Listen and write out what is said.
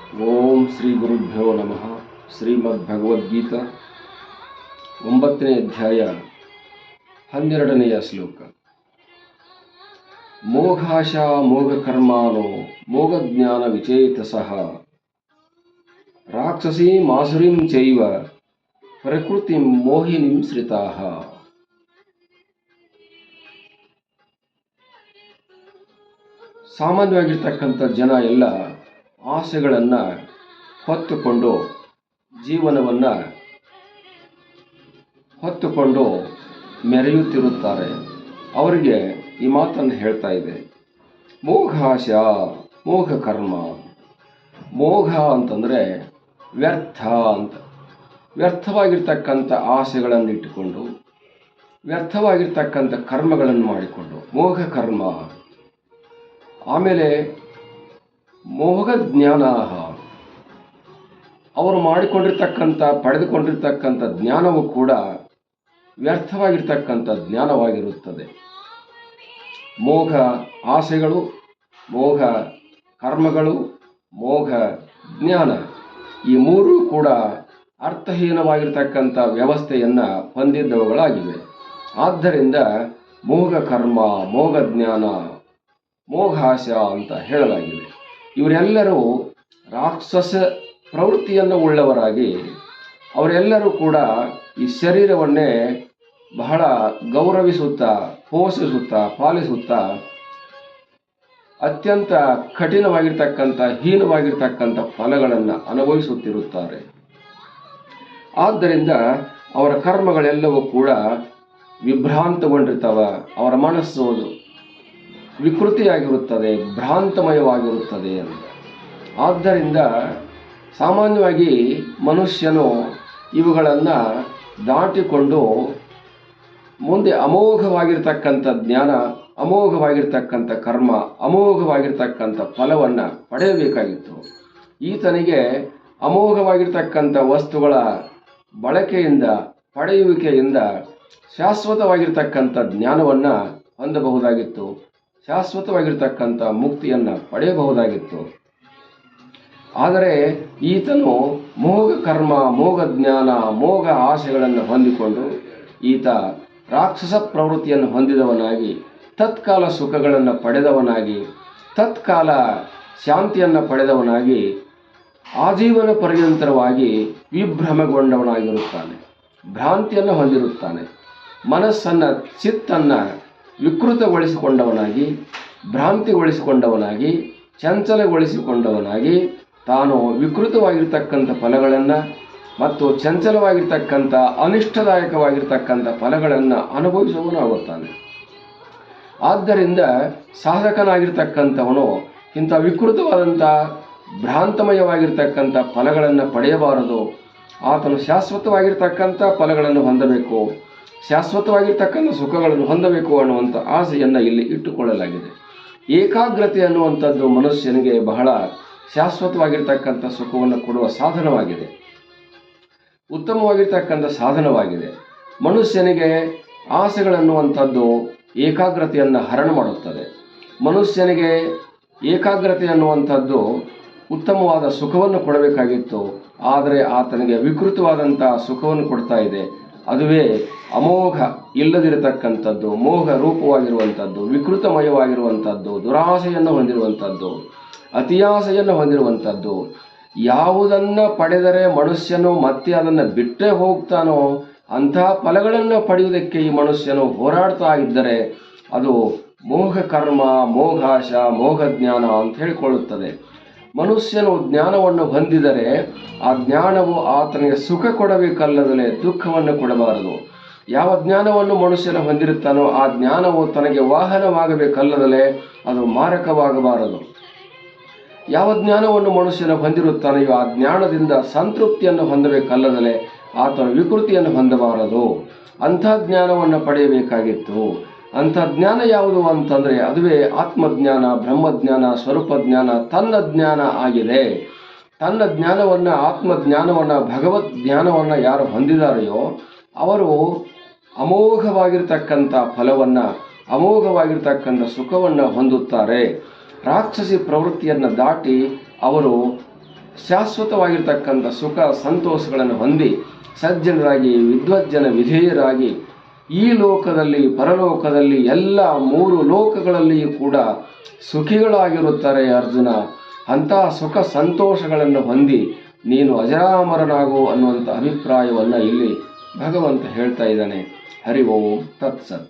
ಓಂ ಶ್ರೀ ಗುರುಭ್ಯೋ ನಮಃ. ಶ್ರೀಮದ್ ಭಗವದ್ಗೀತಾ 9ನೇ ಅಧ್ಯಾಯ 12ನೆಯ ಶ್ಲೋಕ. ಮೋಘಾಶ ಮೋಘಕರ್ಮಾಣೋ ಮೋಘಜ್ಞಾನ ವಿಚೇತಸಃ ರಾಕ್ಷಸೀಂ ಆಸುರೀಂ ಚೈವ ಪ್ರಕೃತಿಂ ಮೋಹಿನೀಂ ಶ್ರಿತಾಃ. ಸಾಮಾನ್ಯವಾಗಿರ್ತಕ್ಕಂಥ ಜನ ಎಲ್ಲ ಆಸೆಗಳನ್ನು ಹೊತ್ತುಕೊಂಡು ಜೀವನವನ್ನು ಹೊತ್ತುಕೊಂಡು ಮೆರೆಯುತ್ತಿರುತ್ತಾರೆ. ಅವರಿಗೆ ಈ ಮಾತನ್ನು ಹೇಳ್ತಾ ಇದೆ. ಮೋಘಾಶ ಮೋಘ ಕರ್ಮ. ಮೋಘ ಅಂತಂದರೆ ವ್ಯರ್ಥ ಅಂತ. ವ್ಯರ್ಥವಾಗಿರ್ತಕ್ಕಂಥ ಆಸೆಗಳನ್ನು ಇಟ್ಟುಕೊಂಡು ವ್ಯರ್ಥವಾಗಿರ್ತಕ್ಕಂಥ ಕರ್ಮಗಳನ್ನು ಮಾಡಿಕೊಂಡು ಮೋಘ ಕರ್ಮ. ಆಮೇಲೆ ಮೋಹ ಜ್ಞಾನ. ಅವರು ಮಾಡಿಕೊಂಡಿರ್ತಕ್ಕಂಥ ಪಡೆದುಕೊಂಡಿರ್ತಕ್ಕಂಥ ಜ್ಞಾನವು ಕೂಡ ವ್ಯರ್ಥವಾಗಿರ್ತಕ್ಕಂಥ ಜ್ಞಾನವಾಗಿರುತ್ತದೆ. ಮೋಘ ಆಸೆಗಳು, ಮೋಘ ಕರ್ಮಗಳು, ಮೋಘ ಜ್ಞಾನ, ಈ ಮೂರೂ ಕೂಡ ಅರ್ಥಹೀನವಾಗಿರ್ತಕ್ಕಂಥ ವ್ಯವಸ್ಥೆಯನ್ನು ಹೊಂದಿದ್ದವುಗಳಾಗಿವೆ. ಆದ್ದರಿಂದ ಮೋಘ ಕರ್ಮ, ಮೋಘ ಜ್ಞಾನ, ಮೋಘಾಶ ಅಂತ ಹೇಳಲಾಗಿದೆ. ಇವರೆಲ್ಲರೂ ರಾಕ್ಷಸ ಪ್ರವೃತ್ತಿಯನ್ನು ಉಳ್ಳವರಾಗಿ ಅವರೆಲ್ಲರೂ ಕೂಡ ಈ ಶರೀರವನ್ನೇ ಬಹಳ ಗೌರವಿಸುತ್ತಾ, ಪೋಷಿಸುತ್ತಾ, ಪಾಲಿಸುತ್ತಾ ಅತ್ಯಂತ ಕಠಿಣವಾಗಿರ್ತಕ್ಕಂಥ ಹೀನವಾಗಿರ್ತಕ್ಕಂಥ ಫಲಗಳನ್ನು ಅನುಭವಿಸುತ್ತಿರುತ್ತಾರೆ. ಆದ್ದರಿಂದ ಅವರ ಕರ್ಮಗಳೆಲ್ಲವೂ ಕೂಡ ವಿಭ್ರಾಂತಗೊಂಡಿರ್ತವೆ. ಅವರ ಮನಸ್ಸು ವಿಕೃತಿಯಾಗಿರುತ್ತದೆ, ಭ್ರಾಂತಮಯವಾಗಿರುತ್ತದೆ ಅಂತ. ಆದ್ದರಿಂದ ಸಾಮಾನ್ಯವಾಗಿ ಮನುಷ್ಯನು ಇವುಗಳನ್ನು ದಾಟಿಕೊಂಡು ಮುಂದೆ ಅಮೋಘವಾಗಿರ್ತಕ್ಕಂಥ ಜ್ಞಾನ, ಅಮೋಘವಾಗಿರ್ತಕ್ಕಂಥ ಕರ್ಮ, ಅಮೋಘವಾಗಿರ್ತಕ್ಕಂಥ ಫಲವನ್ನು ಪಡೆಯಬೇಕಾಗಿತ್ತು. ಈತನಿಗೆ ಅಮೋಘವಾಗಿರ್ತಕ್ಕಂಥ ವಸ್ತುಗಳ ಬಳಕೆಯಿಂದ, ಪಡೆಯುವಿಕೆಯಿಂದ ಶಾಶ್ವತವಾಗಿರ್ತಕ್ಕಂಥ ಜ್ಞಾನವನ್ನು ಹೊಂದಬಹುದಾಗಿತ್ತು, ಶಾಶ್ವತವಾಗಿರ್ತಕ್ಕಂಥ ಮುಕ್ತಿಯನ್ನು ಪಡೆಯಬಹುದಾಗಿತ್ತು. ಆದರೆ ಈತನು ಮೋಘ ಕರ್ಮ, ಮೋಘ ಜ್ಞಾನ, ಮೋಘ ಆಸೆಗಳನ್ನು ಹೊಂದಿಕೊಂಡು ಈತ ರಾಕ್ಷಸ ಪ್ರವೃತ್ತಿಯನ್ನು ಹೊಂದಿದವನಾಗಿ, ತತ್ಕಾಲ ಸುಖಗಳನ್ನು ಪಡೆದವನಾಗಿ, ತತ್ಕಾಲ ಶಾಂತಿಯನ್ನು ಪಡೆದವನಾಗಿ ಆಜೀವನ ಪರ್ಯಂತರವಾಗಿ ವಿಭ್ರಮಗೊಂಡವನಾಗಿರುತ್ತಾನೆ, ಭ್ರಾಂತಿಯನ್ನು ಹೊಂದಿರುತ್ತಾನೆ. ಮನಸ್ಸನ್ನು, ಚಿತ್ತನ್ನು ವಿಕೃತಗೊಳಿಸಿಕೊಂಡವನಾಗಿ, ಭ್ರಾಂತಿಗೊಳಿಸಿಕೊಂಡವನಾಗಿ, ಚಂಚಲಗೊಳಿಸಿಕೊಂಡವನಾಗಿ ತಾನು ವಿಕೃತವಾಗಿರ್ತಕ್ಕಂಥ ಫಲಗಳನ್ನು ಮತ್ತು ಚಂಚಲವಾಗಿರ್ತಕ್ಕಂಥ ಅನಿಷ್ಟದಾಯಕವಾಗಿರ್ತಕ್ಕಂಥ ಫಲಗಳನ್ನು ಅನುಭವಿಸುವವನಾಗುತ್ತಾನೆ. ಆದ್ದರಿಂದ ಸಾಧಕನಾಗಿರ್ತಕ್ಕಂಥವನು ಇಂಥ ವಿಕೃತವಾದಂಥ ಭ್ರಾಂತಮಯವಾಗಿರ್ತಕ್ಕಂಥ ಫಲಗಳನ್ನು ಪಡೆಯಬಾರದು. ಆತನು ಶಾಶ್ವತವಾಗಿರ್ತಕ್ಕಂಥ ಫಲಗಳನ್ನು ಹೊಂದಬೇಕು, ಶಾಶ್ವತವಾಗಿರ್ತಕ್ಕಂಥ ಸುಖಗಳನ್ನು ಹೊಂದಬೇಕು ಅನ್ನುವಂಥ ಆಸೆಯನ್ನು ಇಲ್ಲಿ ಇಟ್ಟುಕೊಳ್ಳಲಾಗಿದೆ. ಏಕಾಗ್ರತೆ ಅನ್ನುವಂಥದ್ದು ಮನುಷ್ಯನಿಗೆ ಬಹಳ ಶಾಶ್ವತವಾಗಿರ್ತಕ್ಕಂಥ ಸುಖವನ್ನು ಕೊಡುವ ಸಾಧನವಾಗಿದೆ, ಉತ್ತಮವಾಗಿರ್ತಕ್ಕಂಥ ಸಾಧನವಾಗಿದೆ. ಮನುಷ್ಯನಿಗೆ ಆಸೆಗಳನ್ನುವಂಥದ್ದು ಏಕಾಗ್ರತೆಯನ್ನು ಹರಣ ಮಾಡುತ್ತದೆ. ಮನುಷ್ಯನಿಗೆ ಏಕಾಗ್ರತೆ ಅನ್ನುವಂಥದ್ದು ಉತ್ತಮವಾದ ಸುಖವನ್ನು ಕೊಡಬೇಕಾಗಿತ್ತು, ಆದರೆ ಆತನಿಗೆ ವಿಕೃತವಾದಂಥ ಸುಖವನ್ನು ಕೊಡ್ತಾ ಇದೆ. ಅದುವೇ ಅಮೋಘ, ಇಲ್ಲದಿರತಕ್ಕಂಥದ್ದು, ಮೋಘ ರೂಪವಾಗಿರುವಂಥದ್ದು, ವಿಕೃತಮಯವಾಗಿರುವಂಥದ್ದು, ದುರಾಸೆಯನ್ನು ಹೊಂದಿರುವಂಥದ್ದು, ಅತಿಯಾಸೆಯನ್ನು ಹೊಂದಿರುವಂಥದ್ದು. ಯಾವುದನ್ನು ಪಡೆದರೆ ಮನುಷ್ಯನು ಮತ್ತೆ ಅದನ್ನು ಬಿಟ್ಟೇ ಹೋಗ್ತಾನೋ ಅಂಥ ಫಲಗಳನ್ನು ಪಡೆಯುವುದಕ್ಕೆ ಈ ಮನುಷ್ಯನು ಹೋರಾಡ್ತಾ ಇದ್ದರೆ ಅದು ಮೋಘ ಕರ್ಮ, ಮೋಘಾಶ, ಮೋಘ ಜ್ಞಾನ ಅಂತ ಹೇಳಿಕೊಳ್ಳುತ್ತದೆ. ಮನುಷ್ಯನು ಜ್ಞಾನವನ್ನು ಹೊಂದಿದರೆ ಆ ಜ್ಞಾನವು ಆತನಿಗೆ ಸುಖ ಕೊಡಬೇಕಲ್ಲದಲೇ ದುಃಖವನ್ನು ಕೊಡಬಾರದು. ಯಾವ ಜ್ಞಾನವನ್ನು ಮನುಷ್ಯನು ಹೊಂದಿರುತ್ತಾನೋ ಆ ಜ್ಞಾನವು ತನಗೆ ವಾಹನವಾಗಬೇಕಲ್ಲದಲೇ ಅದು ಮಾರಕವಾಗಬಾರದು. ಯಾವ ಜ್ಞಾನವನ್ನು ಮನುಷ್ಯನು ಹೊಂದಿರುತ್ತಾನೆಯೋ ಆ ಜ್ಞಾನದಿಂದ ಸಂತೃಪ್ತಿಯನ್ನು ಹೊಂದಬೇಕಲ್ಲದಲೇ ಆತನು ವಿಕೃತಿಯನ್ನು ಹೊಂದಬಾರದು. ಅಂಥ ಜ್ಞಾನವನ್ನು ಪಡೆಯಬೇಕಾಗಿತ್ತು. ಅಂಥ ಜ್ಞಾನ ಯಾವುದು ಅಂತಂದರೆ ಅದುವೇ ಆತ್ಮಜ್ಞಾನ, ಬ್ರಹ್ಮಜ್ಞಾನ, ಸ್ವರೂಪ ಜ್ಞಾನ, ತನ್ನ ಜ್ಞಾನ ಆಗಿದೆ. ತನ್ನ ಜ್ಞಾನವನ್ನು, ಆತ್ಮಜ್ಞಾನವನ್ನು, ಭಗವದ್ ಜ್ಞಾನವನ್ನು ಯಾರು ಹೊಂದಿದಾರೆಯೋ ಅವರು ಅಮೋಘವಾಗಿರ್ತಕ್ಕಂಥ ಫಲವನ್ನು, ಅಮೋಘವಾಗಿರ್ತಕ್ಕಂಥ ಸುಖವನ್ನು ಹೊಂದುತ್ತಾರೆ. ರಾಕ್ಷಸಿ ಪ್ರವೃತ್ತಿಯನ್ನು ದಾಟಿ ಅವರು ಶಾಶ್ವತವಾಗಿರ್ತಕ್ಕಂಥ ಸುಖ ಸಂತೋಷಗಳನ್ನು ಹೊಂದಿ ಸಜ್ಜನರಾಗಿ ವಿದ್ವಜ್ಜನ ವಿಧೇಯರಾಗಿ ಈ ಲೋಕದಲ್ಲಿ ಪರಲೋಕದಲ್ಲಿ ಎಲ್ಲ 3 ಲೋಕಗಳಲ್ಲಿಯೂ ಕೂಡ ಸುಖಿಗಳಾಗಿರುತ್ತಾರೆ ಅರ್ಜುನ. ಅಂತಹ ಸುಖ ಸಂತೋಷಗಳನ್ನು ಹೊಂದಿ ನೀನು ಅಜರಾಮರನಾಗು ಅನ್ನುವಂಥ ಅಭಿಪ್ರಾಯವನ್ನು ಇಲ್ಲಿ ಭಗವಂತ ಹೇಳ್ತಾ ಇದ್ದಾನೆ. ಹರಿ ಓಂ ತತ್ಸತ್.